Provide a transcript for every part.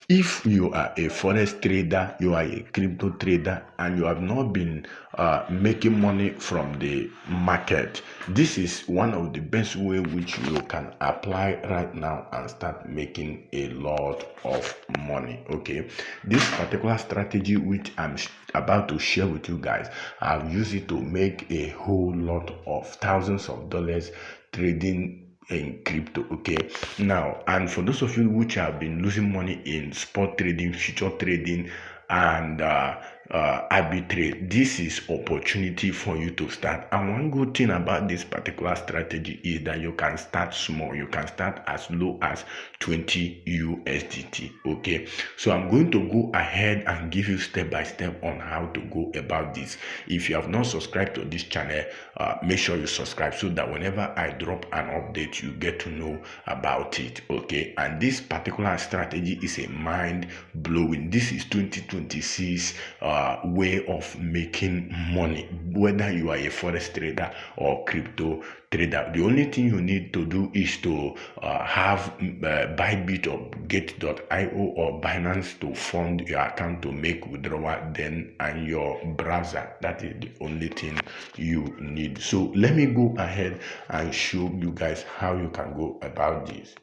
If you are a forex trader, you are a crypto trader, and you have not been making money from the market, this is one of the best way which you can apply right now and start making a lot of money. Okay, this particular strategy which I'm about to share with you guys, I've used it to make a whole lot of thousands of dollars trading in crypto. Okay, now, and for those of you which have been losing money in spot trading, future trading, and arbitrage, this is opportunity for you to start. And one good thing about this particular strategy is that you can start small. You can start as low as 20 USDT. Okay, so I'm going to go ahead and give you step by step on how to go about this. If you have not subscribed to this channel, make sure you subscribe so that whenever I drop an update, you get to know about it. Okay, and this particular strategy is a mind blowing. This is 2026 way of making money, whether you are a forex trader or crypto trader. The only thing you need to do is to have Bybit or Get.io or Binance to fund your account to make withdrawal, then, and your browser. That is the only thing you need. So let me go ahead and show you guys how you can go about this.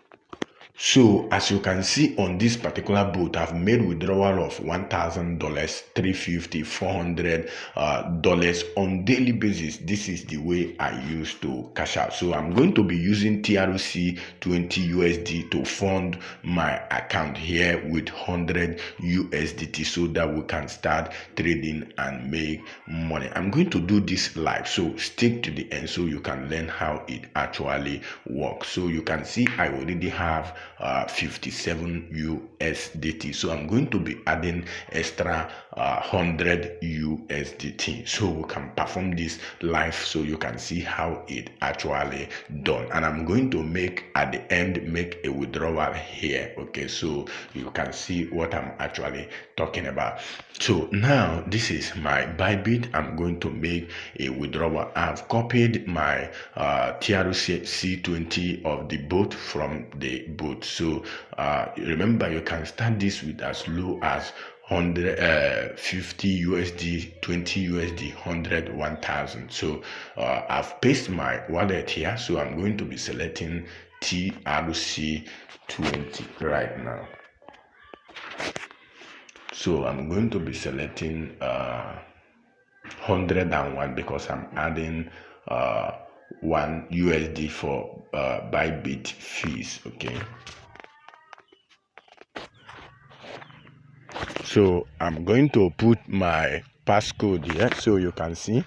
So as you can see on this particular boat, I've made withdrawal of $1,000, $350, $400 on daily basis. This is the way I use to cash out. So I'm going to be using TRC 20 USD to fund my account here with 100 USDT so that we can start trading and make money. I'm going to do this live, so stick to the end so you can learn how it actually works. So you can see I already have 57 USDT, so I'm going to be adding extra 100 USDT so we can perform this live so you can see how it actually done. And I'm going to make at the end make a withdrawal here. Okay, so you can see what I'm actually talking about. So now this is my Bybit. I'm going to make a withdrawal. I've copied my TRC20 of the bot from the bot. So remember, you can start this with as low as 150 USD, 20 USD, 100, 1000. So I've pasted my wallet here, so I'm going to be selecting TRC20 right now. So I'm going to be selecting 101 because I'm adding 1 USD for Bybit fees. Okay, so I'm going to put my passcode here so you can see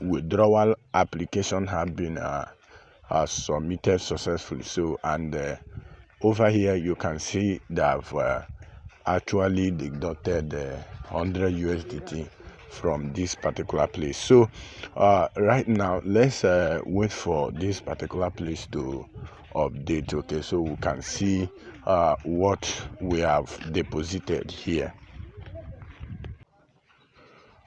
withdrawal application have been submitted successfully. So, and over here you can see that I've actually deducted 100 USDT from this particular place. So right now let's wait for this particular place to update. Okay, so we can see what we have deposited here.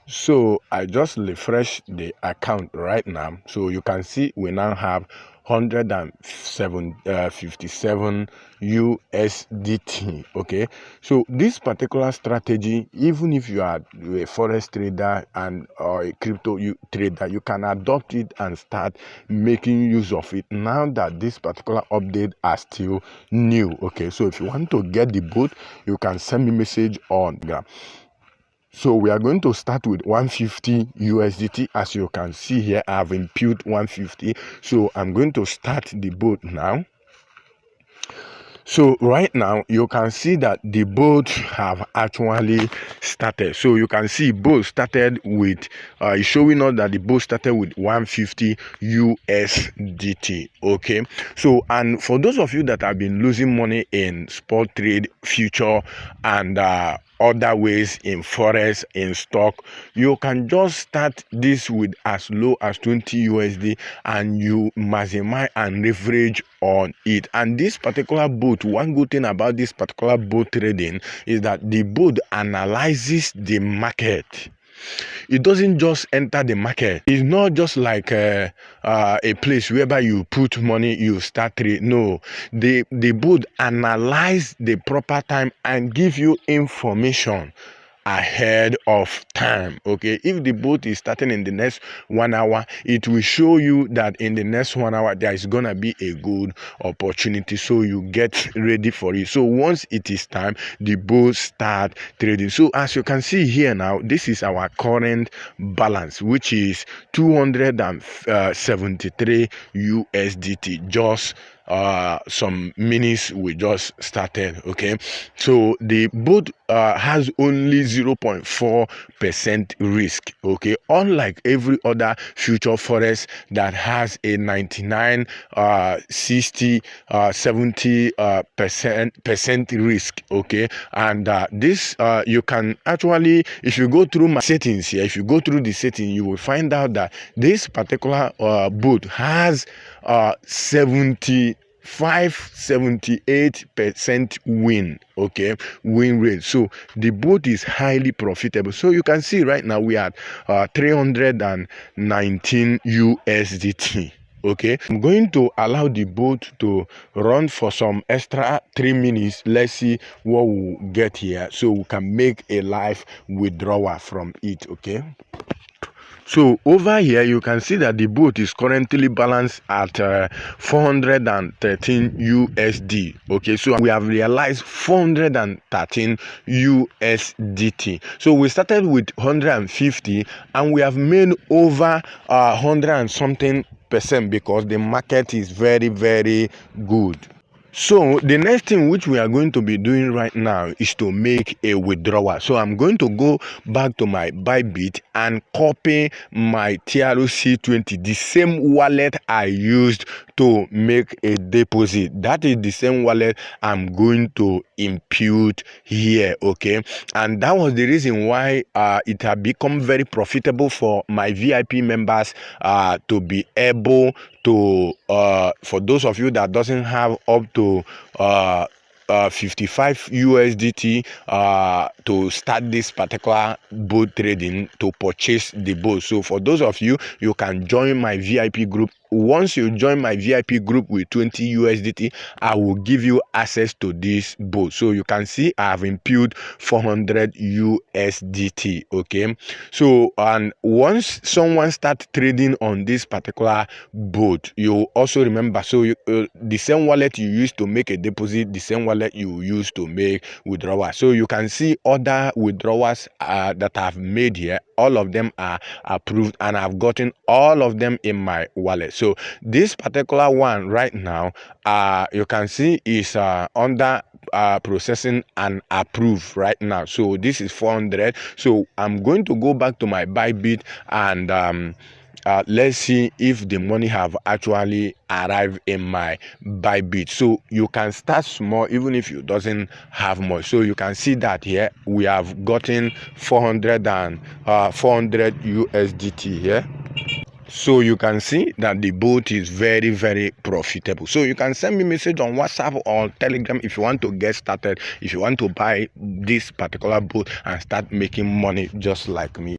So I just refresh the account right now, so you can see we now have 157 USDT. Okay, so this particular strategy, even if you are a forex trader and or a crypto trader, you can adopt it and start making use of it now that this particular update are still new. Okay, so if you want to get the bot, you can send me message on Telegram. So we are going to start with 150 USDT. As you can see here, I have input 150. So I'm going to start the bot now. So right now you can see that the boat have actually started. So you can see boat started with it's showing us that the boat started with 150 USDT. Okay, so and for those of you that have been losing money in spot trade, future, and other ways in forex, in stock, you can just start this with as low as 20 USD and you maximize and leverage on it. And this particular bot, one good thing about this particular bot trading is that the bot analyzes the market. it doesn't just enter the market. It's not just like a place whereby you put money, you start trading. No, the bot analyze the proper time and give you information ahead of time. Okay, if the boat is starting in the next 1 hour, it will show you that in the next 1 hour there is gonna be a good opportunity, so you get ready for it. So once it is time, the boat start trading. So as you can see here now, this is our current balance, which is 273 USDT. Just some minutes we just started. Okay, so the boat has only 0.4% risk. Okay, unlike every other future forex that has a 99 60 70 percent risk. Okay, and this you can actually, if you go through my settings here, if you go through the setting, you will find out that this particular boat has 78% win rate. So the boat is highly profitable. So you can see right now we are 319 USDT. Okay, I'm going to allow the boat to run for some extra 3 minutes. Let's see what we'll get here, so we can make a live withdrawal from it. Okay, so over here you can see that the boat is currently balanced at 413 USD. Okay, so we have realized 413 USDT. So we started with 150 and we have made over 100 and something percent, because the market is very, very good. So the next thing which we are going to be doing right now is to make a withdrawal. So I'm going to go back to my Bybit and copy my TRC20, the same wallet I used to make a deposit. That is the same wallet I'm going to impute here. Okay, and that was the reason why it had become very profitable for my VIP members to be able to for those of you that doesn't have up to 55 USDT to start this particular boat trading, to purchase the boat. So for those of you, you can join my VIP group. Once you join my VIP group with 20 USDT, I will give you access to this boat. So you can see I have imputed 400 USDT. Okay, so and once someone starts trading on this particular boat, you also remember, so you, the same wallet you use to make a deposit, the same wallet you use to make withdrawal. So you can see other withdrawals that I've made here. All of them are approved and I've gotten all of them in my wallet. So this particular one right now, you can see is under processing and approved right now. So this is 400. So I'm going to go back to my Bybit and let's see if the money have actually arrived in my Bybit. So you can start small even if you doesn't have much. So you can see that here we have gotten 400 USDT here. So you can see that the boat is very, very profitable. So you can send me a message on WhatsApp or Telegram if you want to get started, if you want to buy this particular boat and start making money just like me.